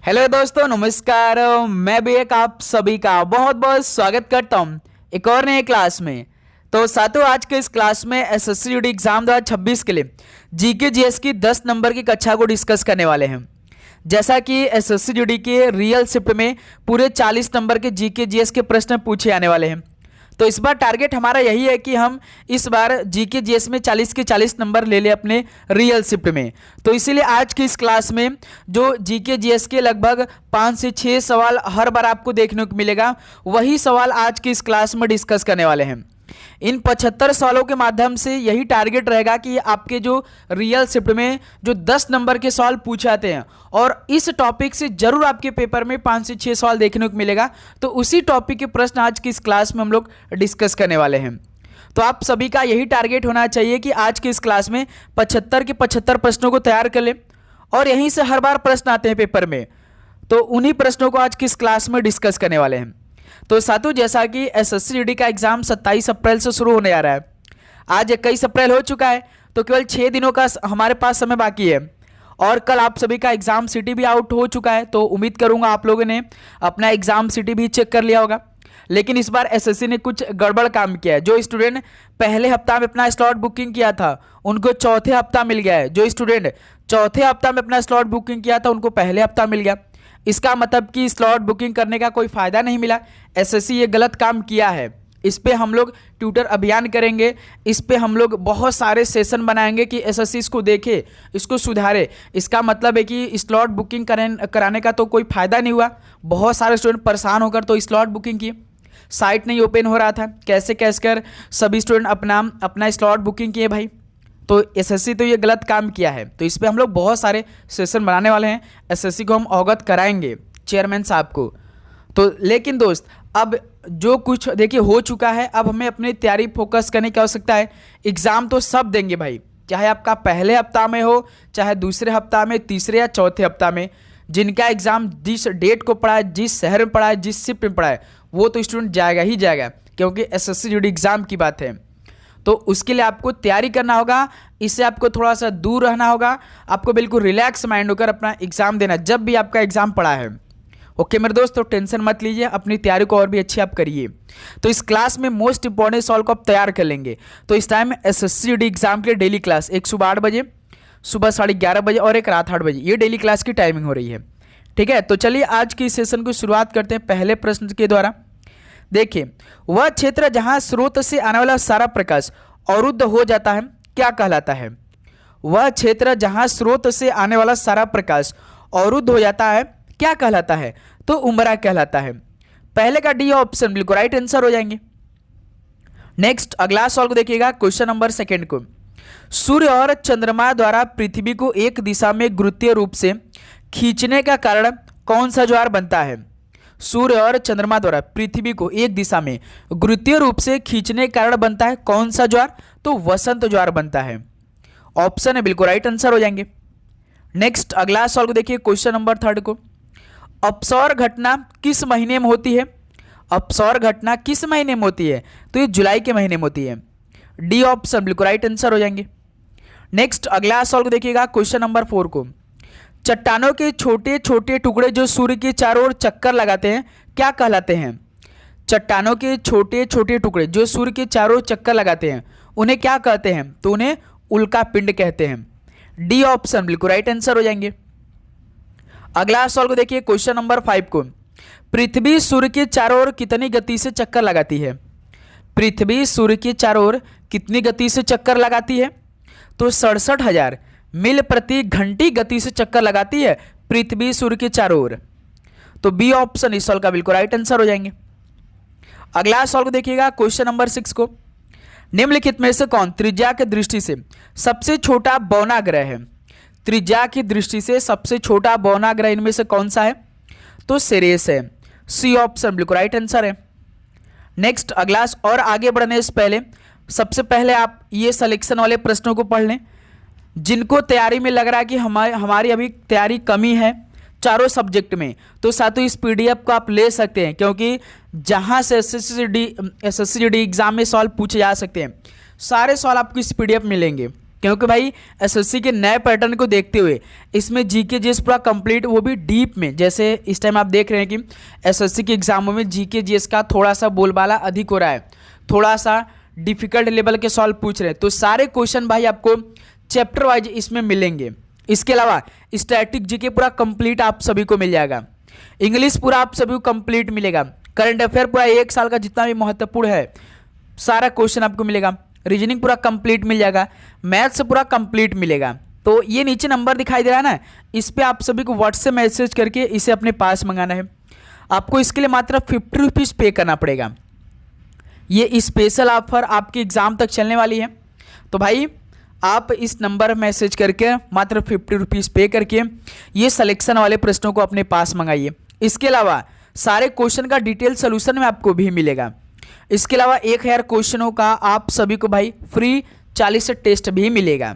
Hello दोस्तों, नमस्कार। मैं भी एक आप सभी का बहुत बहुत स्वागत करता हूं एक और नए क्लास में। तो साथियों, आज के इस क्लास में एसएससी जीडी एग्जाम 2026 के लिए जीके जीएस की 10 नंबर की कक्षा को डिस्कस करने वाले हैं। जैसा कि एसएससी जीडी के रियल शिफ्ट में पूरे 40 नंबर के जीके जीएस के प्रश्न पूछे आने वाले हैं। तो इस बार टारगेट हमारा यही है कि हम इस बार जीके जीएस में 40 के 40 नंबर ले लें अपने रियल शिफ्ट में। तो इसीलिए आज की इस क्लास में जो जीके जीएस के लगभग 5 से 6 सवाल हर बार आपको देखने को मिलेगा, वही सवाल आज की इस क्लास में डिस्कस करने वाले हैं। इन 75 सवालों के माध्यम से यही टारगेट रहेगा कि आपके जो रियल शिफ्ट में जो 10 नंबर के सवाल पूछे जाते हैं और इस टॉपिक से जरूर आपके पेपर में 5 से 6 सवाल देखने को मिलेगा, तो उसी टॉपिक के प्रश्न आज की इस क्लास में हम लोग डिस्कस करने वाले हैं। तो आप सभी का यही टारगेट होना चाहिए कि आज की इस क्लास में 75 के 75 प्रश्नों को तैयार कर लें और यहीं से हर बार प्रश्न आते हैं पेपर में, तो उन्हीं प्रश्नों को आज की इस क्लास में डिस्कस करने वाले हैं। तो साथियों, जैसा कि एसएससी जीडी का एग्जाम 27 अप्रैल से शुरू होने जा रहा है, आज 21 अप्रैल हो चुका है, तो केवल 6 दिनों का हमारे पास समय बाकी है और कल आप सभी का एग्जाम सिटी भी आउट हो चुका है। तो उम्मीद करूंगा आप लोगों ने अपना एग्जाम सिटी भी चेक कर लिया होगा। लेकिन इस बार एसएससी ने कुछ गड़बड़ काम किया है। जो स्टूडेंट पहले हफ्ता में अपना स्लॉट बुकिंग किया था उनको चौथे हफ्ता मिल गया है, जो स्टूडेंट चौथे हफ्ता में अपना स्लॉट बुकिंग किया था उनको पहले हफ्ता मिल गया। इसका मतलब कि स्लॉट बुकिंग करने का कोई फायदा नहीं मिला। एसएससी ये गलत काम किया है। इस पे हम लोग ट्यूटर अभियान करेंगे, इस पे हम लोग बहुत सारे सेशन बनाएंगे कि एसएससी इसको देखे, इसको सुधारे। इसका मतलब है कि स्लॉट बुकिंग कराने का तो कोई फायदा नहीं हुआ। बहुत सारे स्टूडेंट परेशान होकर तो स्लॉट बुकिंग किए, साइट नहीं ओपन हो रहा था, कैसे कैसे कर सभी स्टूडेंट अपना स्लॉट बुकिंग किए भाई। तो एसएससी तो ये गलत काम किया है। तो इस पे हम लोग बहुत सारे सेशन बनाने वाले हैं, एसएससी को हम अवगत कराएंगे, चेयरमैन साहब को। तो लेकिन दोस्त, अब जो कुछ देखिए हो चुका है, अब हमें अपनी तैयारी फोकस करने की आवश्यकता है। एग्ज़ाम तो सब देंगे भाई, चाहे आपका पहले हफ्ता में हो, चाहे दूसरे हफ्ता में, तीसरे या चौथे हफ्ता में। जिनका एग्ज़ाम जिस डेट को पड़ा है, जिस शहर में पड़ा है, जिस शिफ्ट में पड़ा है, वो तो स्टूडेंट जाएगा ही जाएगा, क्योंकि एसएससी जीडी एग्ज़ाम की बात है। तो उसके लिए आपको तैयारी करना होगा, इससे आपको थोड़ा सा दूर रहना होगा, आपको बिल्कुल रिलैक्स माइंड होकर अपना एग्ज़ाम देना जब भी आपका एग्ज़ाम पड़ा है। ओके मेरे दोस्त, तो टेंशन मत लीजिए, अपनी तैयारी को और भी अच्छी आप करिए। तो इस क्लास में मोस्ट इंपॉर्टेंट सवाल को आप तैयार कर लेंगे। तो इस टाइम एसएससी जीडी एग्जाम के लिए डेली क्लास, एक सुबह 8 बजे, सुबह 11:30 बजे और एक रात 8 बजे, ये डेली क्लास की टाइमिंग हो रही है। ठीक है, तो चलिए आज की सेशन की शुरुआत करते हैं पहले प्रश्न के द्वारा। देखिए, वह क्षेत्र जहाँ स्रोत से आने वाला सारा प्रकाश अवरुद्ध हो जाता है क्या कहलाता है? वह क्षेत्र जहां स्रोत से आने वाला सारा प्रकाश अवरुद्ध हो जाता है क्या कहलाता है? तो उम्रा कहलाता है। पहले का डी ऑप्शन बिल्कुल राइट आंसर हो जाएंगे। नेक्स्ट अगला सवाल को देखिएगा, क्वेश्चन नंबर 2 को। सूर्य और चंद्रमा द्वारा पृथ्वी को एक दिशा में गुरुत्वीय रूप से खींचने का कारण कौन सा ज्वार बनता है? सूर्य और चंद्रमा द्वारा पृथ्वी को एक दिशा में गुरुत्वीय रूप से खींचने के कारण बनता है कौन सा ज्वार? तो वसंत ज्वार बनता है। ऑप्शन है बिल्कुल राइट आंसर हो जाएंगे। नेक्स्ट अगला सवाल को देखिए, क्वेश्चन नंबर 3 को। अपसौर घटना किस महीने में होती है? अपसौर घटना किस महीने में होती है? तो ये जुलाई के महीने में होती है। डी ऑप्शन बिल्कुल राइट आंसर हो जाएंगे। नेक्स्ट अगला सवाल को देखिएगा, क्वेश्चन नंबर 4 को। चट्टानों के छोटे छोटे टुकड़े जो सूर्य के चारों ओर चक्कर लगाते हैं क्या कहलाते हैं? चट्टानों के छोटे छोटे टुकड़े जो सूर्य के चारों ओर चक्कर लगाते हैं उन्हें क्या कहते हैं? तो उन्हें उल्का पिंड कहते हैं। डी ऑप्शन बिल्कुल राइट आंसर हो जाएंगे। अगला सवाल को देखिए, क्वेश्चन नंबर 5 को। पृथ्वी सूर्य के चारों ओर कितनी गति से चक्कर लगाती है? पृथ्वी सूर्य के चारों ओर कितनी गति से चक्कर लगाती है? तो 67,000 मील प्रति घंटी गति से चक्कर लगाती है पृथ्वी सूर्य के चारों ओर। तो बी ऑप्शन इस सवाल का बिल्कुल राइट आंसर हो जाएंगे। अगला सवाल को देखिएगा, क्वेश्चन नंबर 6 को। निम्नलिखित में से कौन त्रिज्या की दृष्टि से सबसे छोटा बौना ग्रह है? त्रिज्या की दृष्टि से सबसे छोटा बौना ग्रह इनमें से कौन सा है? तो सेरेस है। सी ऑप्शन बिल्कुल राइट आंसर है। नेक्स्ट अगला, और आगे बढ़ने से पहले सबसे पहले आप ये सिलेक्शन वाले प्रश्नों को पढ़ लें। जिनको तैयारी में लग रहा है कि हमारी अभी तैयारी कमी है चारों सब्जेक्ट में, तो साथियों इस पीडीएफ को आप ले सकते हैं, क्योंकि जहां से एसएससी जीडी एग्जाम में सवाल पूछे जा सकते हैं, सारे सवाल आपको इस पीडीएफ मिलेंगे। क्योंकि भाई एसएससी के नए पैटर्न को देखते हुए इसमें जीके जीएस पूरा कंप्लीट, वो भी डीप में। जैसे इस टाइम आप देख रहे हैं कि एसएससी के एग्जामों में जीके जीएस का थोड़ा सा बोलबाला अधिक हो रहा है, थोड़ा सा डिफिकल्ट लेवल के सवाल पूछ रहे हैं, तो सारे क्वेश्चन भाई आपको चैप्टर वाइज इसमें मिलेंगे। इसके अलावा स्टैटिक जीके पूरा कंप्लीट आप सभी को मिल जाएगा, इंग्लिश पूरा आप सभी को कंप्लीट मिलेगा, करंट अफेयर पूरा 1 साल का जितना भी महत्वपूर्ण है सारा क्वेश्चन आपको मिलेगा, रीजनिंग पूरा कंप्लीट मिल जाएगा, मैथ्स पूरा कंप्लीट मिलेगा। तो ये नीचे नंबर दिखाई दे रहा है ना, इस पर आप सभी को व्हाट्सएप मैसेज करके इसे अपने पास मंगाना है। आपको इसके लिए मात्र 50 रुपीज़ पे करना पड़ेगा। ये स्पेशल ऑफर आपके एग्ज़ाम तक चलने वाली है, तो भाई आप इस नंबर मैसेज करके मात्र 50 रुपीज़ पे करके ये सिलेक्शन वाले प्रश्नों को अपने पास मंगाइए। इसके अलावा सारे क्वेश्चन का डिटेल सोल्यूशन में आपको भी मिलेगा। इसके अलावा 1000 क्वेश्चनों का आप सभी को भाई फ्री 40 टेस्ट भी मिलेगा,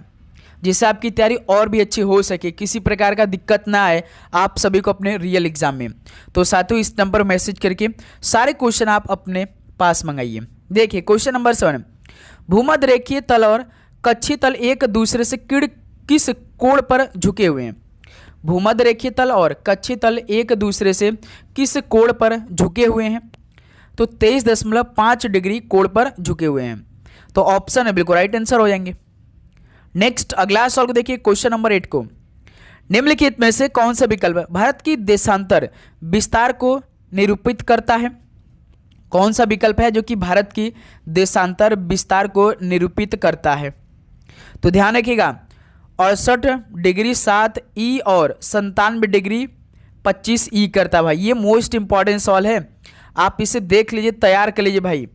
जिससे आपकी तैयारी और भी अच्छी हो सके, किसी प्रकार का दिक्कत ना आए आप सभी को अपने रियल एग्जाम में। तो साथियों इस नंबर पर मैसेज करके सारे क्वेश्चन आप अपने पास मंगाइए। देखिए क्वेश्चन नंबर 7, भूमध्य रेखीय तल और कक्षीय तल एक दूसरे से किस कोण पर झुके हुए हैं। भूमध्य रेखीय तल और कक्षीय तल एक दूसरे से किस कोण पर झुके हुए हैं, तो 23.5 डिग्री कोण पर झुके हुए हैं। तो ऑप्शन है बिल्कुल राइट आंसर हो जाएंगे। नेक्स्ट अगला सवाल को देखिए क्वेश्चन नंबर 8 को, निम्नलिखित में से कौन सा विकल्प भारत की देशांतर विस्तार को निरूपित करता है। कौन सा विकल्प है जो कि भारत की देशांतर विस्तार को निरूपित करता है। तो ध्यान रखिएगा 68 डिग्री 7 ई और 97 डिग्री 25 ई करता है भाई। ये मोस्ट इंपॉर्टेंट सवाल है, आप इसे देख लीजिए, तैयार कर लीजिए भाई,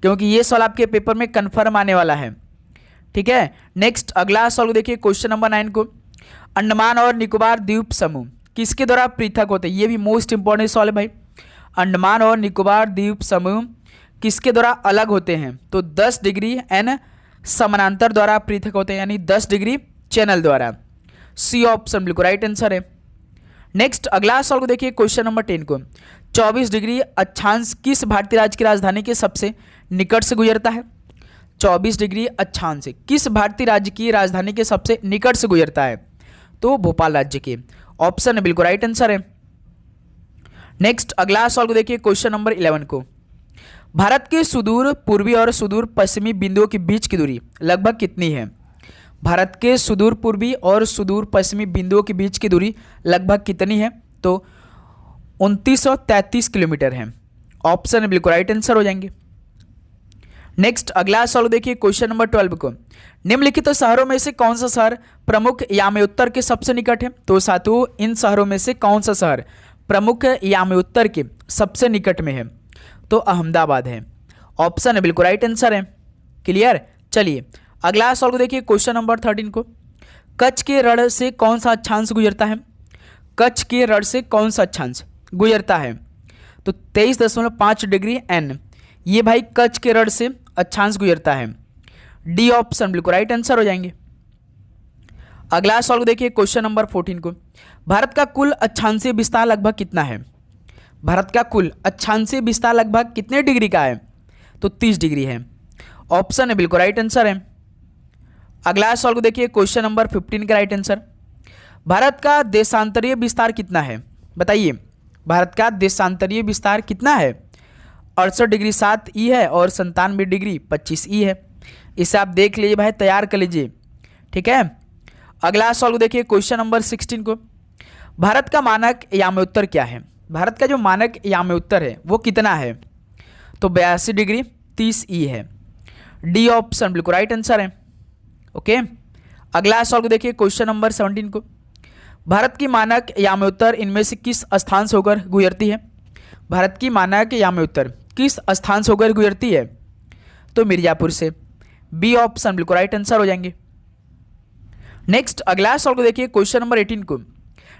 क्योंकि ये सवाल आपके पेपर में कन्फर्म आने वाला है। ठीक है, नेक्स्ट अगला सवाल को देखिए क्वेश्चन नंबर 9 को, अंडमान और निकोबार द्वीप समूह किसके द्वारा पृथक होते हैं। ये भी मोस्ट इंपॉर्टेंट सवाल है भाई। अंडमान और निकोबार द्वीप समूह किसके द्वारा अलग होते हैं, तो 10 डिग्री एन समानांतर द्वारा पृथक होते हैं, यानी 10 डिग्री चैनल द्वारा। सी ऑप्शन बिल्कुल राइट आंसर है। नेक्स्ट अगला सवाल को देखिए क्वेश्चन नंबर 10 को, 24 डिग्री अक्षांश किस भारतीय राज्य की राजधानी के सबसे निकट से गुजरता है। 24 डिग्री अक्षांश किस भारतीय राज्य की राजधानी के सबसे निकट से गुजरता है, तो भोपाल राज्य के। ऑप्शन बिल्कुल राइट आंसर है। नेक्स्ट अगला सवाल को देखिए क्वेश्चन नंबर 11 को, भारत के सुदूर पूर्वी और सुदूर पश्चिमी बिंदुओं के बीच की दूरी लगभग कितनी है। भारत के सुदूर पूर्वी और सुदूर पश्चिमी बिंदुओं के बीच की दूरी लगभग कितनी है, तो 2933 किलोमीटर है। ऑप्शन बिल्कुल राइट आंसर हो जाएंगे। नेक्स्ट अगला सवाल देखिए क्वेश्चन नंबर 12 को, निम्नलिखित शहरों में से कौन सा शहर प्रमुख यामी-उत्तर के सबसे निकट है। तो साथियों इन शहरों में से कौन सा शहर प्रमुख यामी-उत्तर के सबसे निकट में है, तो अहमदाबाद है। ऑप्शन बिल्कुल राइट आंसर है। क्लियर, चलिए अगला सवाल को देखिए क्वेश्चन नंबर 13 को, कच्छ के रण से कौन सा अक्षांश गुजरता है। कच्छ के रण से कौन सा अक्षांश गुजरता है, तो 23.5 डिग्री एन, ये भाई कच्छ के रण से अक्षांश गुजरता है। डी ऑप्शन बिल्कुल राइट आंसर हो जाएंगे। अगला सवाल को देखिए क्वेश्चन नंबर 14 को, भारत का कुल अक्षांशीय विस्तार लगभग कितना है। भारत का कुल अक्षांशीय विस्तार लगभग कितने डिग्री का है, तो 30 डिग्री है। ऑप्शन है बिल्कुल राइट आंसर है। अगला सवाल को देखिए क्वेश्चन नंबर 15 का राइट आंसर, भारत का देशांतरीय विस्तार कितना है, बताइए। भारत का देशांतरीय विस्तार कितना है, 68 डिग्री 7 ई है और 97 डिग्री 25 ई है। इसे आप देख लीजिए भाई, तैयार कर लीजिए। ठीक है, अगला सवाल को देखिए क्वेश्चन नंबर 16 को, भारत का मानक यामी-उत्तर क्या है। भारत का जो मानक यामी-उत्तर है वो कितना है, तो 82 डिग्री 30 ई है। डी ऑप्शन बिल्कुल राइट आंसर है। ओके, अगला सवाल को देखिए क्वेश्चन नंबर 17 को, भारत की मानक यामी-उत्तर इनमें से किस स्थान से होकर गुजरती है। भारत की मानक यामी-उत्तर किस स्थान से होकर गुजरती है, तो मिर्जापुर से। बी ऑप्शन बिल्कुल राइट आंसर हो जाएंगे। नेक्स्ट अगला सवाल को देखिए क्वेश्चन नंबर 18 को,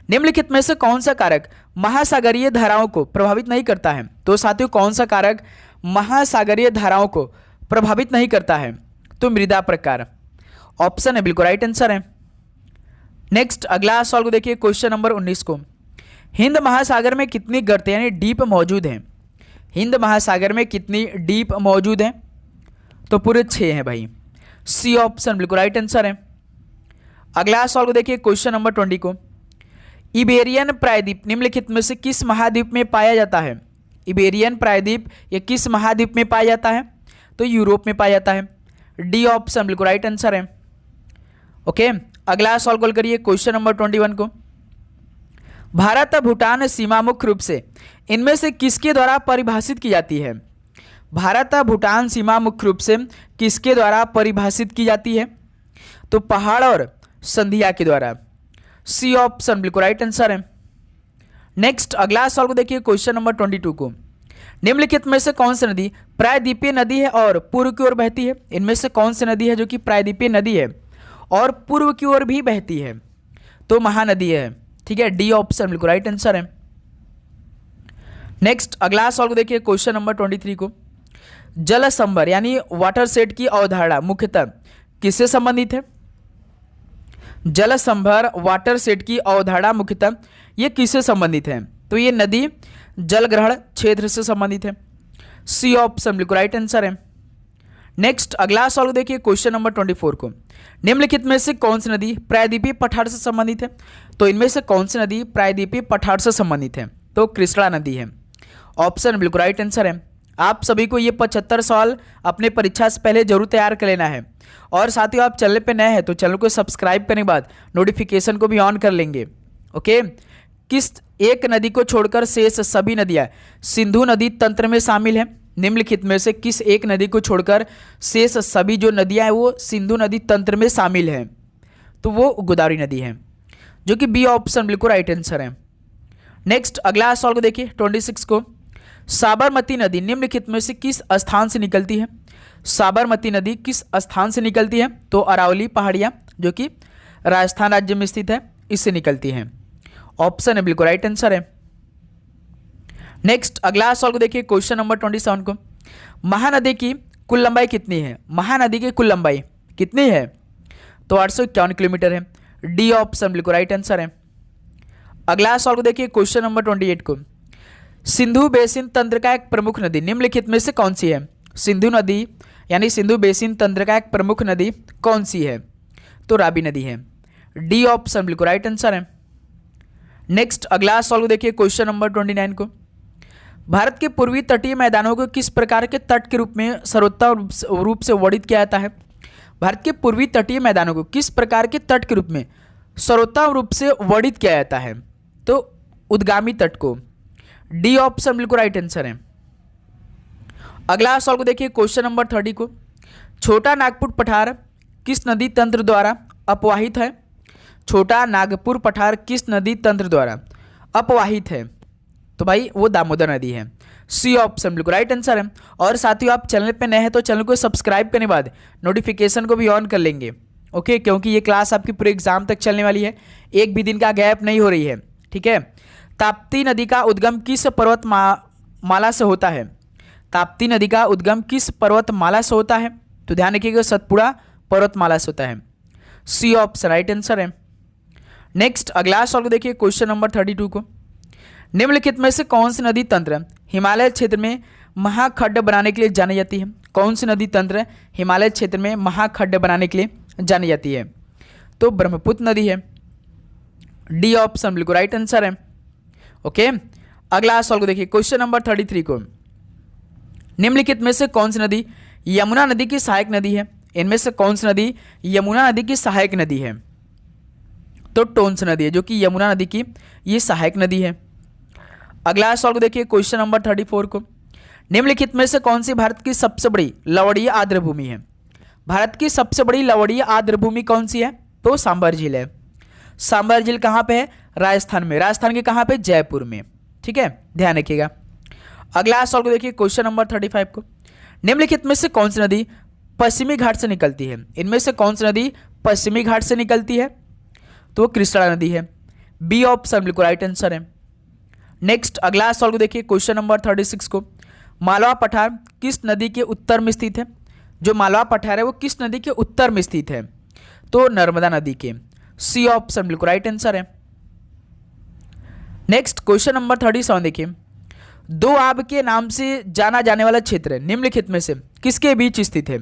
निम्नलिखित में से कौन सा कारक महासागरीय धाराओं को प्रभावित नहीं करता है। तो साथियों कौन सा कारक महासागरीय धाराओं को प्रभावित नहीं करता है, तो मृदा प्रकार। ऑप्शन है बिल्कुल राइट आंसर है। नेक्स्ट अगला सवाल को देखिए क्वेश्चन नंबर 19 को, हिंद महासागर में कितनी गर्तें यानी डीप मौजूद हैं। हिंद महासागर में कितनी डीप मौजूद हैं, तो पूरे 6 हैं भाई। सी ऑप्शन बिल्कुल राइट आंसर है। अगला सवाल को देखिए क्वेश्चन नंबर 20 को, इबेरियन प्रायद्वीप निम्नलिखित में से किस महाद्वीप में पाया जाता है? इबेरियन प्रायद्वीप ये किस महाद्वीप में पाया जाता है? तो यूरोप में पाया जाता है। डी ऑप्शन बिल्कुल राइट आंसर है। ओके, अगला सवाल कॉल करिए क्वेश्चन नंबर 21 को, भारत भूटान सीमा मुख्य रूप से इनमें से किसके द्वारा परिभाषित की जाती है? भारत भूटान सीमा मुख्य रूप से किसके द्वारा परिभाषित की जाती है? तो पहाड़ और संधिया के द्वारा। सी ऑप्शन बिल्कुल राइट आंसर है। नेक्स्ट अगला सवाल को देखिए क्वेश्चन नंबर 22 को, निम्नलिखित में से कौन सी नदी प्रायद्वीपीय नदी है और पूर्व की ओर बहती है? इनमें से कौन सी नदी है जो कि प्रायद्वीपीय नदी है और पूर्व की ओर भी बहती है? तो महानदी है। ठीक है, डी ऑप्शन बिल्कुल राइट आंसर है। नेक्स्ट अगला सवाल को देखिए क्वेश्चन नंबर 23 को, जल संभर यानी वाटर सेट की अवधारणा मुख्यतः किससे संबंधित है? जल संभर वाटर सेट की अवधारणा मुख्यतः ये किससे संबंधित है? तो ये नदी जल ग्रहण क्षेत्र से संबंधित है। सी ऑप्शन बिल्कुल राइट आंसर है। नेक्स्ट अगला सवाल देखिए क्वेश्चन नंबर 24 को, निम्नलिखित में से कौन सी नदी प्रायद्वीपीय पठार से संबंधित है? तो इनमें से कौन सी नदी प्रायद्वीपीय पठार से संबंधित है? तो कृष्णा नदी है। ऑप्शन बिल्कुल राइट आंसर है। आप सभी को ये 75 सवाल अपने परीक्षा से पहले जरूर तैयार कर लेना है, और साथ ही आप चैनल पे नए हैं तो चैनल को सब्सक्राइब करने के बाद नोटिफिकेशन को भी ऑन कर लेंगे। ओके, किस एक नदी को छोड़कर शेष सभी नदियां सिंधु नदी तंत्र में शामिल हैं? निम्नलिखित में से किस एक नदी को छोड़कर शेष सभी जो नदियां हैं वो सिंधु नदी तंत्र में शामिल हैं? तो वो गोदावरी नदी है, जो कि बी ऑप्शन बिल्कुल राइट आंसर है। नेक्स्ट अगला सवाल को देखिए 26 को, साबरमती नदी निम्नलिखित में से किस स्थान से निकलती है? साबरमती नदी किस स्थान से निकलती है? तो अरावली पहाड़ियाँ जो कि राजस्थान राज्य में स्थित है, इससे निकलती हैं। ऑप्शन है बिल्कुल राइट आंसर है। नेक्स्ट अगला सवाल को देखिए क्वेश्चन नंबर 27 को, महानदी की कुल लंबाई कितनी है? महानदी की कुल लंबाई कितनी है? तो 851 किलोमीटर है। डी ऑप्शन बिल्कुल राइट आंसर है। अगला सवाल को देखिए क्वेश्चन नंबर 28 को, सिंधु बेसिन तंत्र का एक प्रमुख नदी निम्नलिखित में से कौन सी है? सिंधु नदी यानी सिंधु बेसिन तंत्र का एक प्रमुख नदी कौन सी है? तो रावी नदी है। डी ऑप्शन बिल्कुल राइट आंसर है। नेक्स्ट अगला सवाल को देखिए क्वेश्चन नंबर 29 को, भारत के पूर्वी तटीय मैदानों को किस प्रकार के तट के रूप में सर्वोत्तम रूप से वर्णित किया जाता है? भारत के पूर्वी तटीय मैदानों को किस प्रकार के तट के रूप में सर्वोत्तम रूप से वर्णित किया जाता है? तो उद्गामी तट को। डी ऑप्शन बिल्कुल राइट आंसर है। अगला सवाल को देखिए क्वेश्चन नंबर 30 को, छोटा नागपुर पठार किस नदी तंत्र द्वारा अपवाहित है? छोटा नागपुर पठार किस नदी तंत्र द्वारा अपवाहित है? तो भाई वो दामोदर नदी है। सी ऑप्शन बिल्कुल राइट आंसर है। और साथियों आप चैनल पे नए हैं तो चैनल को सब्सक्राइब करने के बाद नोटिफिकेशन को भी ऑन कर लेंगे। ओके, क्योंकि ये क्लास आपकी पूरे एग्जाम तक चलने वाली है, एक भी दिन का गैप नहीं हो रही है। ठीक है, ताप्ती नदी का उद्गम किस पर्वतमाला से होता है? ताप्ती नदी का उद्गम किस पर्वतमाला से होता है? तो ध्यान रखिएगा सतपुड़ा पर्वतमाला से होता है। सी ऑप्शन राइट आंसर है। नेक्स्ट अगला सवाल को देखिए क्वेश्चन नंबर 32 को, निम्नलिखित में से कौन सी नदी तंत्र हिमालय क्षेत्र में महाखड्ड बनाने के लिए जानी जाती है? कौन सी नदी तंत्र हिमालय क्षेत्र में महाखड्ड बनाने के लिए जानी जाती है? तो ब्रह्मपुत्र नदी है। डी ऑप्शन बिल्कुल राइट आंसर है। ओके, अगला सवाल को देखिए क्वेश्चन नंबर 33 को, निम्नलिखित में से कौन सी नदी यमुना नदी की सहायक नदी है? इनमें से कौन सी नदी यमुना नदी की सहायक नदी है? तो टोंस नदी है, जो कि यमुना नदी की ये सहायक नदी है। अगला सवाल को देखिए क्वेश्चन नंबर 34 को, निम्नलिखित में से कौन सी भारत की सबसे बड़ी लवणीय आर्द्र भूमि है? भारत की सबसे बड़ी लवणीय आर्द्र भूमि कौन सी है? तो सांबर झील है। सांबर झील कहाँ पे है? राजस्थान में। राजस्थान के कहाँ पे? जयपुर में। ठीक है, ध्यान रखिएगा। अगला सवाल को देखिए क्वेश्चन नंबर 35 को, निम्नलिखित में से कौन सी नदी पश्चिमी घाट से निकलती है? इनमें से कौन सी नदी पश्चिमी घाट से निकलती है? तो कृष्णा नदी है। बी ऑप्शन बिल्कुल राइट आंसर है। नेक्स्ट अगला सवाल को देखिए क्वेश्चन नंबर 36 को, मालवा पठार किस नदी के उत्तर में स्थित है? जो मालवा पठार है वो किस नदी के उत्तर में स्थित है? तो नर्मदा नदी के। सी ऑप्शन बिल्कुल राइट आंसर है। नेक्स्ट क्वेश्चन नंबर 37 देखिए, दो आब के नाम से जाना जाने वाला क्षेत्र निम्नलिखित में से किसके बीच स्थित है?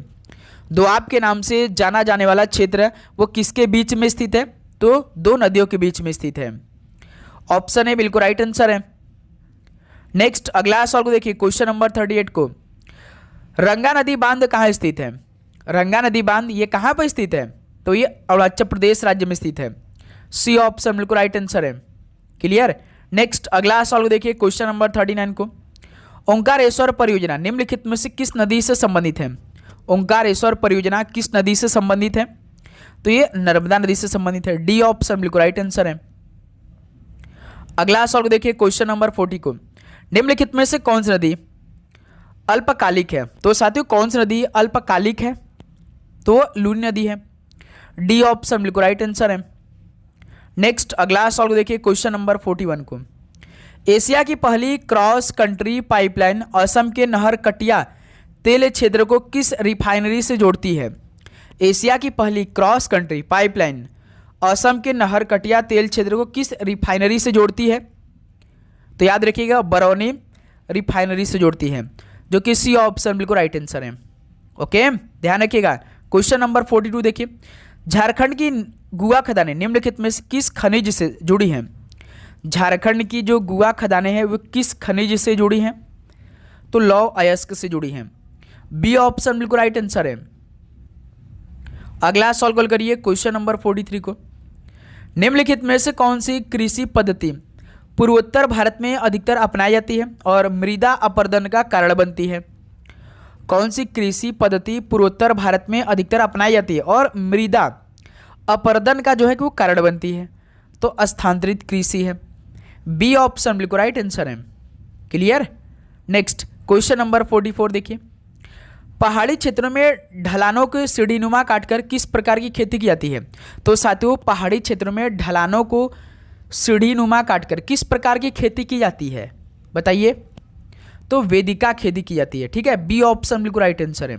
दोआब के नाम से जाना जाने वाला क्षेत्र वो किसके बीच में स्थित है? तो दो नदियों के बीच में स्थित है। ऑप्शन ए बिल्कुल राइट आंसर है। नेक्स्ट अगला सवाल को देखिए, क्वेश्चन नंबर 38 को, रंगा नदी बांध कहाँ स्थित है? रंगा नदी बांध ये कहाँ पर स्थित है? तो ये अरुणाचल प्रदेश राज्य में स्थित है। सी ऑप्शन बिल्कुल राइट आंसर है। क्लियर। नेक्स्ट अगला सवाल को देखिए, क्वेश्चन नंबर 39 को, ओंकारेश्वर परियोजना निम्नलिखित में से किस नदी से संबंधित है? ओंकारेश्वर परियोजना किस नदी से संबंधित है? तो ये नर्मदा नदी से संबंधित है। डी ऑप्शन बिल्कुल राइट आंसर है। अगला सवाल को देखिए, क्वेश्चन नंबर 40 को, निम्नलिखित में से कौन सी नदी अल्पकालिक है? तो साथियों कौन सी नदी अल्पकालिक है? तो लूनी नदी है। डी ऑप्शन बिल्कुल राइट आंसर है। नेक्स्ट अगला सवाल को देखिए, क्वेश्चन नंबर 41 को, एशिया की पहली क्रॉस कंट्री पाइपलाइन असम के नहर कटिया तेल क्षेत्र को किस रिफाइनरी से जोड़ती है? एशिया की पहली क्रॉस कंट्री पाइपलाइन असम के नहर कटिया तेल क्षेत्र को किस रिफाइनरी से जोड़ती है? तो याद रखिएगा बरौनी रिफाइनरी से जोड़ती है, जो कि सी ऑप्शन बिल्कुल राइट आंसर है। ओके, ध्यान रखिएगा। क्वेश्चन नंबर 42 देखिए, झारखंड की गुआ खदानें निम्नलिखित में से किस खनिज से जुड़ी हैं? झारखंड की जो गुआ खदानें हैं वो किस खनिज से जुड़ी हैं? तो लौह अयस्क से जुड़ी हैं। बी ऑप्शन बिल्कुल राइट आंसर है। अगला सॉल्व करिए, क्वेश्चन नंबर 43 को, निम्नलिखित में से कौन सी कृषि पद्धति पूर्वोत्तर भारत में अधिकतर अपनाई जाती है और मृदा अपरदन का कारण बनती है? कौन सी कृषि पद्धति पूर्वोत्तर भारत में अधिकतर अपनाई जाती है और मृदा अपरदन का जो है कि वो कारण बनती है? तो स्थानांतरित कृषि है। बी ऑप्शन बिल्कुल राइट आंसर है। क्लियर। नेक्स्ट क्वेश्चन नंबर 44 देखिए, पहाड़ी क्षेत्रों में ढलानों को सीढ़ीनुमा काटकर किस प्रकार की खेती की जाती है? तो साथियों पहाड़ी क्षेत्रों में ढलानों को सीढ़ीनुमा काटकर किस प्रकार की खेती की जाती है बताइए? तो वेदिका खेती की जाती है। ठीक है, बी ऑप्शन बिल्कुल राइट आंसर है।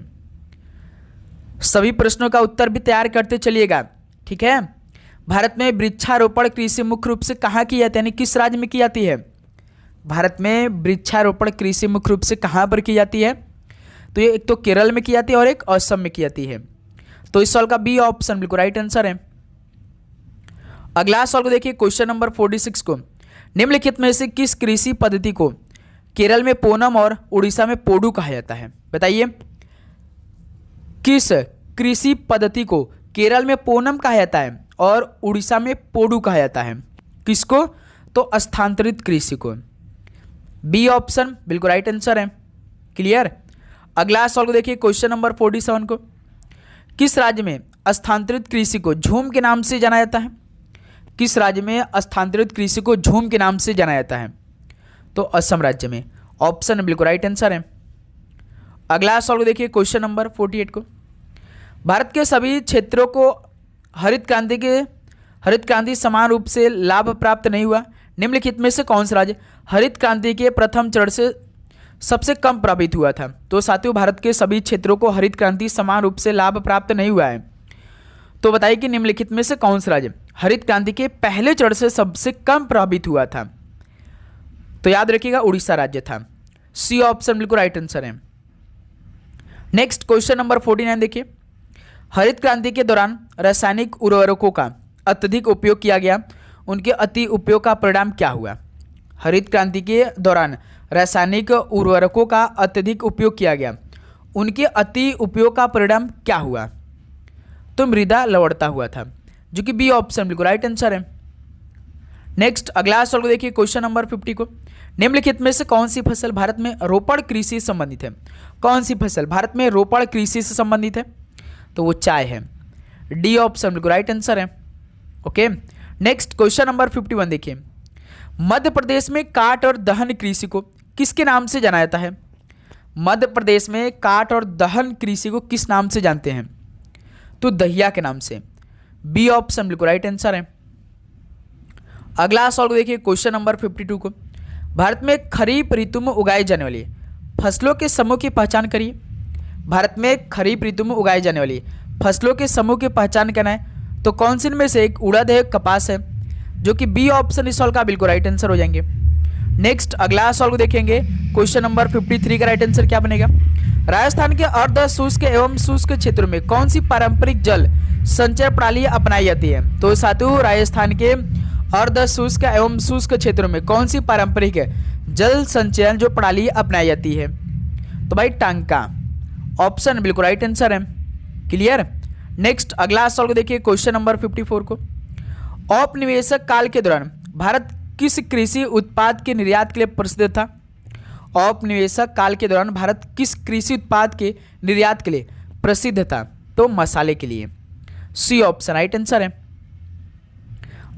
सभी प्रश्नों का उत्तर भी तैयार करते चलिएगा। ठीक है, भारत में वृक्षारोपण कृषि मुख्य रूप से कहाँ की जाती है, यानी किस राज्य में की जाती है? भारत में वृक्षारोपण कृषि मुख्य रूप से कहाँ पर की जाती है? तो ये एक तो केरल में की जाती है और एक असम में की जाती है। तो इस सवाल का बी ऑप्शन बिल्कुल राइट आंसर है। अगला सवाल को देखिए, क्वेश्चन नंबर 46 को, निम्नलिखित में से किस कृषि पद्धति को केरल में पोनम और उड़ीसा में पोडू कहा जाता है? बताइए, किस कृषि पद्धति को केरल में पोनम कहा जाता है और उड़ीसा में पोडू कहा जाता है? किसको? तो स्थानांतरित कृषि को। बी ऑप्शन बिल्कुल राइट आंसर है। क्लियर। अगला सवाल को देखिए, क्वेश्चन नंबर 47 को, किस राज्य में स्थानांतरित कृषि को झूम के नाम से जाना जाता है? किस राज्य में स्थानांतरित कृषि को झूम के नाम से जाना जाता है? तो असम राज्य में। ऑप्शन बिल्कुल राइट आंसर है। अगला सवाल को देखिए, क्वेश्चन नंबर 48 को, भारत के सभी क्षेत्रों को हरित क्रांति समान रूप से लाभ प्राप्त नहीं हुआ। निम्नलिखित में से कौन सा राज्य हरित क्रांति के प्रथम चरण से सबसे कम प्रभावित हुआ था? तो साथियों भारत के सभी क्षेत्रों को हरित क्रांति समान रूप से लाभ प्राप्त नहीं हुआ है। तो बताइए कि निम्नलिखित में से कौन सा राज्य हरित क्रांति के पहले चरण से सबसे कम प्रभावित हुआ था? तो याद रखिएगा उड़ीसा राज्य था। सी ऑप्शन बिल्कुल राइट आंसर है। नेक्स्ट क्वेश्चन नंबर 49 देखिए, हरित क्रांति के दौरान रासायनिक उर्वरकों का अत्यधिक उपयोग किया गया, उनके अति उपयोग का परिणाम क्या हुआ? हरित क्रांति के दौरान रासायनिक उर्वरकों का अत्यधिक उपयोग किया गया, उनके अति उपयोग का परिणाम क्या हुआ? तो मृदा लवणता हुआ था, जो कि बी ऑप्शन बिल्कुल राइट आंसर है। नेक्स्ट अगला सवाल को देखिए, क्वेश्चन नंबर 50 को, निम्नलिखित में से कौन सी फसल भारत में रोपण कृषि से संबंधित है? कौन सी फसल भारत में रोपण कृषि से संबंधित है? तो वो चाय है। डी ऑप्शन बिल्कुल राइट आंसर है। ओके, नेक्स्ट क्वेश्चन नंबर 51 देखिए, मध्य प्रदेश में काट और दहन कृषि को किसके नाम से जाना जाता है? मध्य प्रदेश में काट और दहन कृषि को किस नाम से जानते हैं? तो दहिया के नाम से। बी ऑप्शन बिल्कुल राइट आंसर है। अगला सवाल को देखिए, क्वेश्चन नंबर 52 को, भारत में खरीफ ऋतु में उगाई जाने वाली फसलों के समूह की पहचान करिए। भारत में खरीफ ऋतु में उगाई जाने वाली फसलों के समूह की पहचान करना है, तो कौन सी इनमें से एक उड़द है, कपास है, जो कि बी ऑप्शन इस सवाल का बिल्कुल राइट आंसर हो जाएंगे। नेक्स्ट अगला सवाल को देखेंगे, क्वेश्चन नंबर 53 का राइट आंसर क्या बनेगा? राजस्थान के अर्ध शुष्क एवं शुष्क क्षेत्रों में कौन सी पारंपरिक जल संचय प्रणाली अपनाई जाती है? तो साथियों, राजस्थान के अर्ध शुष्क एवं शुष्क क्षेत्रों में कौन सी पारंपरिक जल संचयन जो प्रणाली अपनाई जाती है? तो भाई टांका, ऑप्शन बिल्कुल राइट आंसर है। क्लियर। नेक्स्ट अगला सवाल को देखिए, क्वेश्चन नंबर 54 को। औपनिवेशिक काल के दौरान भारत किस कृषि उत्पाद के निर्यात के लिए प्रसिद्ध था? औपनिवेशिक काल के दौरान भारत किस कृषि उत्पाद के निर्यात के लिए प्रसिद्ध था? तो मसाले के लिए। सी ऑप्शन राइट आंसर है।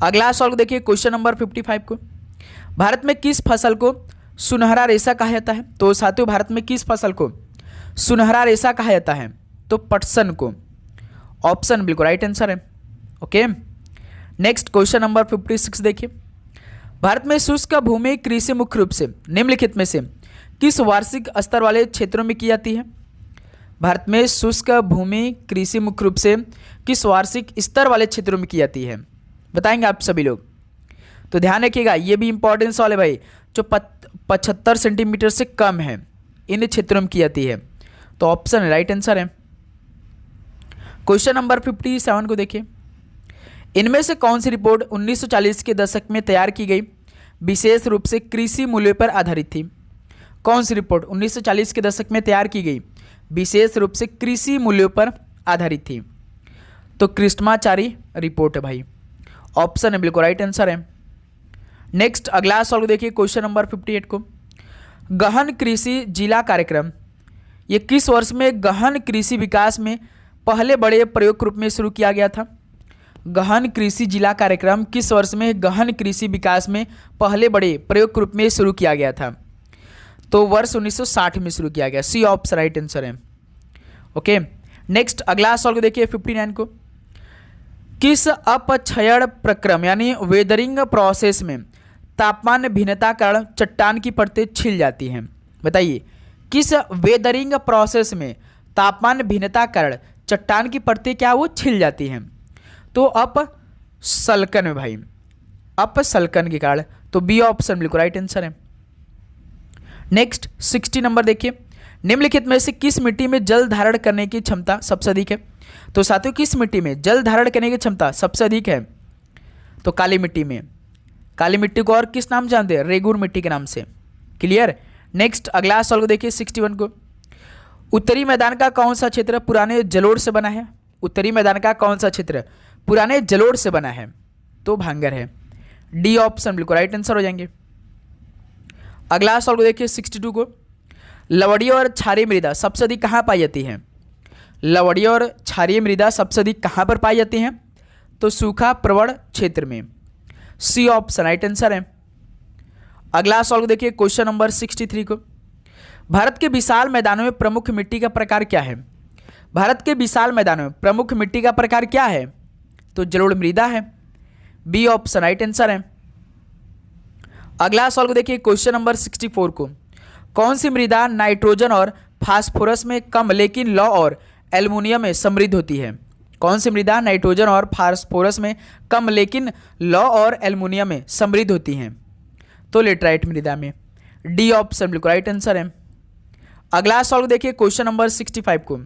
अगला सवाल को देखिए, क्वेश्चन नंबर 55 को। भारत में किस फसल को सुनहरा रेशा कहा जाता है? तो साथियों, भारत में किस फसल को सुनहरा रेशा कहा जाता है? तो पटसन को। ऑप्शन बिल्कुल राइट आंसर है। ओके। नेक्स्ट क्वेश्चन नंबर 56 देखिए, भारत में शुष्क भूमि कृषि मुख्य रूप से निम्नलिखित में से किस वार्षिक स्तर वाले क्षेत्रों में की जाती है? भारत में शुष्क भूमि कृषि मुख्य रूप से किस वार्षिक स्तर वाले क्षेत्रों में की जाती है? बताएंगे आप सभी लोग। तो ध्यान रखिएगा, ये भी इंपॉर्टेंट सवाल है भाई, जो 75 सेंटीमीटर से कम है इन क्षेत्रों में की जाती है। तो ऑप्शन राइट आंसर है। क्वेश्चन नंबर 57 को देखिए, इनमें से कौन सी रिपोर्ट 1940 के दशक में तैयार की गई विशेष रूप से कृषि मूल्यों पर आधारित थी? कौन सी रिपोर्ट 1940 के दशक में तैयार की गई विशेष रूप से कृषि मूल्यों पर आधारित थी? तो कृष्णाचारी रिपोर्ट है भाई। ऑप्शन है बिल्कुल राइट आंसर है। नेक्स्ट अगला सवाल को देखिए, क्वेश्चन नंबर 58 को। गहन कृषि जिला कार्यक्रम ये किस वर्ष में गहन कृषि विकास में पहले बड़े प्रयोग के रूप में शुरू किया गया था? गहन कृषि जिला कार्यक्रम किस वर्ष में गहन कृषि विकास में पहले बड़े प्रयोग के रूप में शुरू किया गया था? तो वर्ष 1960 में शुरू किया गया। सी ऑप्शन राइट आंसर है। ओके। नेक्स्ट अगला सवाल को देखिए, 59 को। किस अपक्षयण प्रक्रम यानी वेदरिंग प्रोसेस में तापमान भिन्नता कारण चट्टान की परतें छिल जाती हैं? बताइए, किस वेदरिंग प्रोसेस में तापमान भिन्नता कारण चट्टान की परतें क्या वो छिल जाती हैं? तो अपसल्कन में भाई, अपसल्कन के कारण। तो बी ऑप्शन बिल्कुल राइट आंसर है। नेक्स्ट 60 नंबर देखिए, निम्नलिखित में से किस मिट्टी में जल धारण करने की क्षमता सबसे अधिक है? तो साथियों, किस मिट्टी में जल धारण करने की क्षमता सबसे अधिक है? तो काली मिट्टी में। काली मिट्टी को और किस नाम जानते हैं? रेगूर मिट्टी के नाम से। क्लियर। नेक्स्ट अगला सवाल को देखिए, 61 को। उत्तरी मैदान का कौन सा क्षेत्र पुराने जलोढ़ से बना है? उत्तरी मैदान का कौन सा क्षेत्र पुराने जलोढ़ से बना है? तो भांगर है। डी ऑप्शन बिल्कुल राइट आंसर हो जाएंगे। अगला सवाल को देखिए, 62 को। लवड़ीय और क्षारीय मृदा सबसे अधिक कहाँ पाई जाती है? लवड़ीय और क्षारीय मृदा सबसे अधिक कहाँ पर पाई जाती हैं? तो सूखा प्रवण क्षेत्र में। सी ऑप्शन राइट आंसर है। अगला सवाल को देखिए, क्वेश्चन नंबर 63 को। भारत के विशाल मैदानों में प्रमुख मिट्टी का प्रकार क्या है? भारत के विशाल मैदानों में प्रमुख मिट्टी का प्रकार क्या है? तो जलोढ़ मृदा है। बी ऑप्शन राइट आंसर है। अगला सवाल को देखिए, क्वेश्चन नंबर 64 को। कौन सी मृदा नाइट्रोजन और फास्फोरस में कम लेकिन लौह और एल्युमिनियम में समृद्ध होती है? कौन सी मृदा नाइट्रोजन और फास्फोरस में कम लेकिन लौह और एल्युमिनियम में समृद्ध होती हैं? तो लेटराइट मृदा में। डी ऑप्शन बिल्कुल राइट आंसर है। अगला सवाल को देखिए, क्वेश्चन नंबर 65 को।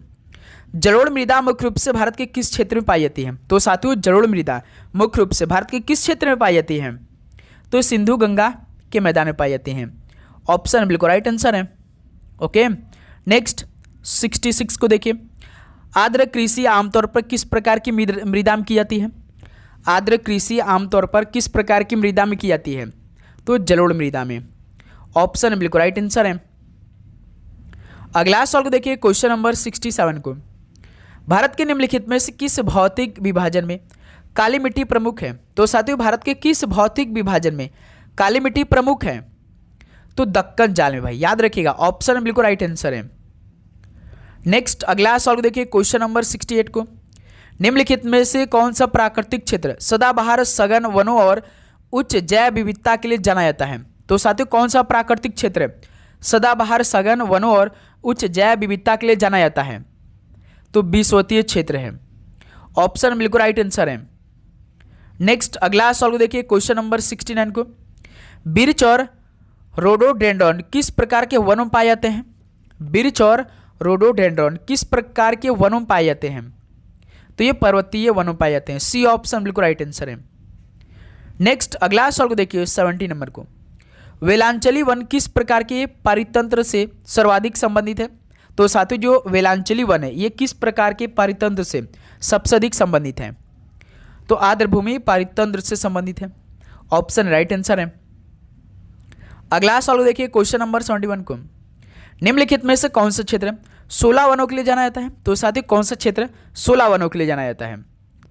जलोढ़ मृदा मुख्य रूप से भारत के किस क्षेत्र में पाई जाती है? तो साथियों, जलोढ़ मृदा मुख्य रूप से भारत के किस क्षेत्र में पाई जाती है? तो सिंधु गंगा के मैदान में पाई जाती हैं। ऑप्शन बिल्कुल राइट आंसर है। ओके। नेक्स्ट 66 को देखिए, आर्द्र कृषि आमतौर पर किस प्रकार की मृदा में की जाती है? आर्द्र कृषि आमतौर पर किस प्रकार की मृदा में की जाती है? तो जलोढ़ मृदा में। ऑप्शन बिल्कुल राइट आंसर है। अगला सवाल को देखिए, क्वेश्चन नंबर 67 को। भारत के निम्नलिखित में से किस भौतिक विभाजन में काली मिट्टी प्रमुख है? तो साथियों, भारत के किस भौतिक विभाजन में काली मिट्टी प्रमुख है? तो दक्कन जाल में भाई, याद रखिएगा। ऑप्शन बिल्कुल राइट आंसर है। नेक्स्ट अगला सवाल को देखिए, क्वेश्चन नंबर 68 को। निम्नलिखित में से कौन सा प्राकृतिक क्षेत्र सदाबहार सघन वनों और उच्च जैव विविधता के लिए जाना जाता है? तो साथियों, कौन सा प्राकृतिक क्षेत्र सदाबहार सघन वनों और उच्च जैव विविधता के लिए जाना जाता है? तो विषुवतीय क्षेत्र है। ऑप्शन बिल्कुल राइट आंसर है। नेक्स्ट अगला सवाल को देखिए, क्वेश्चन नंबर 69 को। बिर्च और रोडोडेंड्रॉन किस प्रकार के वनों में पाए जाते हैं? बिर्च और रोडोडेंड्रॉन किस प्रकार के वनों में पाए जाते हैं? तो ये पर्वतीय वनों में पाए जाते हैं। सी ऑप्शन बिल्कुल राइट आंसर है। नेक्स्ट अगला सवाल को देखिए 70 नंबर को। वेलांचली वन किस प्रकार के पारितंत्र से सर्वाधिक संबंधित है? तो साथियों जो वेलांचली वन है ये किस प्रकार के पारितंत्र से सबसे अधिक संबंधित है? तो आर्द्रभूमि पारितंत्र से संबंधित है। ऑप्शन राइट आंसर है। अगला सवाल को देखिए क्वेश्चन नंबर 71 को। निम्नलिखित में से कौन सा क्षेत्र 16 वनों के लिए जाना जाता है? तो साथियों कौन सा क्षेत्र 16 वनों के लिए जाना जाता है?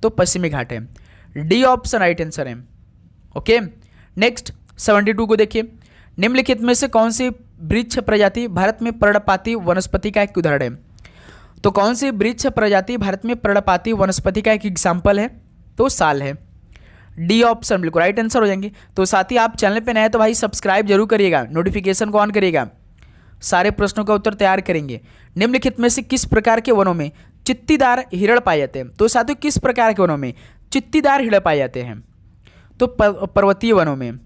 तो पश्चिमी घाट है। डी ऑप्शन राइट आंसर है। ओके नेक्स्ट 72 को देखिए। निम्नलिखित में से कौन सी वृक्ष प्रजाति भारत में पर्णपाती वनस्पति का एक उदाहरण है? तो कौन सी वृक्ष प्रजाति भारत में पर्णपाती वनस्पति का एक एग्जाम्पल है? तो साल है। डी ऑप्शन बिल्कुल राइट आंसर हो जाएंगे। तो साथ ही आप चैनल पे नए हैं तो भाई सब्सक्राइब जरूर करिएगा, नोटिफिकेशन को ऑन करिएगा, सारे प्रश्नों का उत्तर तैयार करेंगे। निम्नलिखित में से किस प्रकार के वनों में चित्तीदार हिरण पाए जाते हैं? तो साथियों किस प्रकार के वनों में चित्तीदार हिरण पाए जाते हैं? तो पर्वतीय वनों में।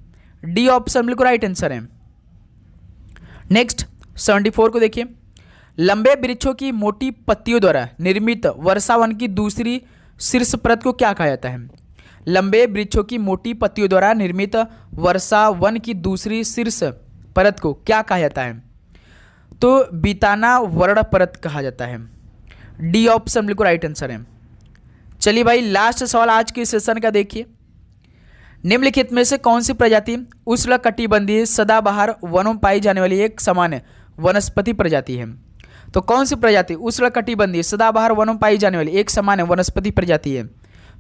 डी ऑप्शन बिल्कुल राइट आंसर है। नेक्स्ट 74 को देखिए। लंबे वृक्षों की मोटी पत्तियों द्वारा निर्मित वर्षावन की दूसरी शीर्ष परत को क्या कहा जाता है? लंबे वृक्षों की मोटी पत्तियों द्वारा निर्मित वर्षा वन की दूसरी शीर्ष परत को क्या कहा जाता है? तो बीताना वर्ण परत कहा जाता है। डी ऑप्शन बिल्कुल राइट आंसर है। चलिए भाई लास्ट सवाल आज के सेशन का देखिए। निम्नलिखित में से कौन सी प्रजाति उष्णकटिबंधीय सदाबहार वनों में पाई जाने वाली एक सामान्य वनस्पति प्रजाति है? तो कौन सी प्रजाति उष्णकटिबंधीय सदाबहार वनों में पाई जाने वाली एक सामान्य वनस्पति प्रजाति है?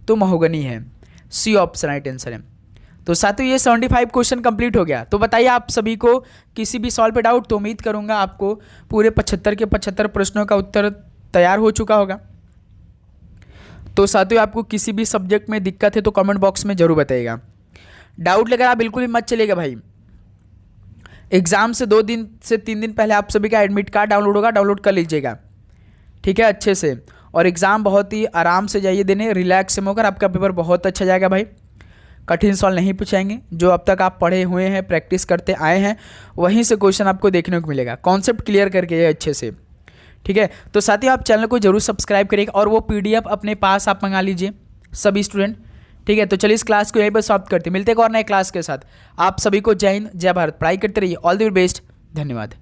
तो महोगनी है। सी ऑप्शन राइट आंसर है। तो साथियों ये 75 क्वेश्चन कंप्लीट हो गया। तो बताइए आप सभी को किसी भी सवाल पे डाउट? तो उम्मीद करूंगा आपको पूरे 75 के 75 प्रश्नों का उत्तर तैयार हो चुका होगा। तो साथियों आपको किसी भी सब्जेक्ट में दिक्कत है तो कमेंट बॉक्स में जरूर बताइएगा। डाउट लेकर आप बिल्कुल भी मत चलिएगा भाई। एग्जाम से 2 दिन से 3 दिन पहले आप सभी का एडमिट कार्ड डाउनलोड होगा, डाउनलोड कर लीजिएगा, ठीक है, अच्छे से। और एग्ज़ाम बहुत ही आराम से जाइए देने, रिलैक्स में होकर आपका पेपर बहुत अच्छा जाएगा भाई। कठिन सवाल नहीं पूछाएंगे, जो अब तक आप पढ़े हुए हैं, प्रैक्टिस करते आए हैं, वहीं से क्वेश्चन आपको देखने को मिलेगा। कॉन्सेप्ट क्लियर करके अच्छे से, ठीक है। तो साथ ही आप चैनल को जरूर सब्सक्राइब करिएगा और वो PDF अपने पास आप मंगा लीजिए सभी स्टूडेंट, ठीक है। तो चलिए इस क्लास को यहीं पर समाप्त करते हैं, मिलते हैं एक और नए क्लास के साथ। आप सभी को जय हिंद, जय भारत, पढ़ाई करते रहिए, ऑल द बेस्ट, धन्यवाद।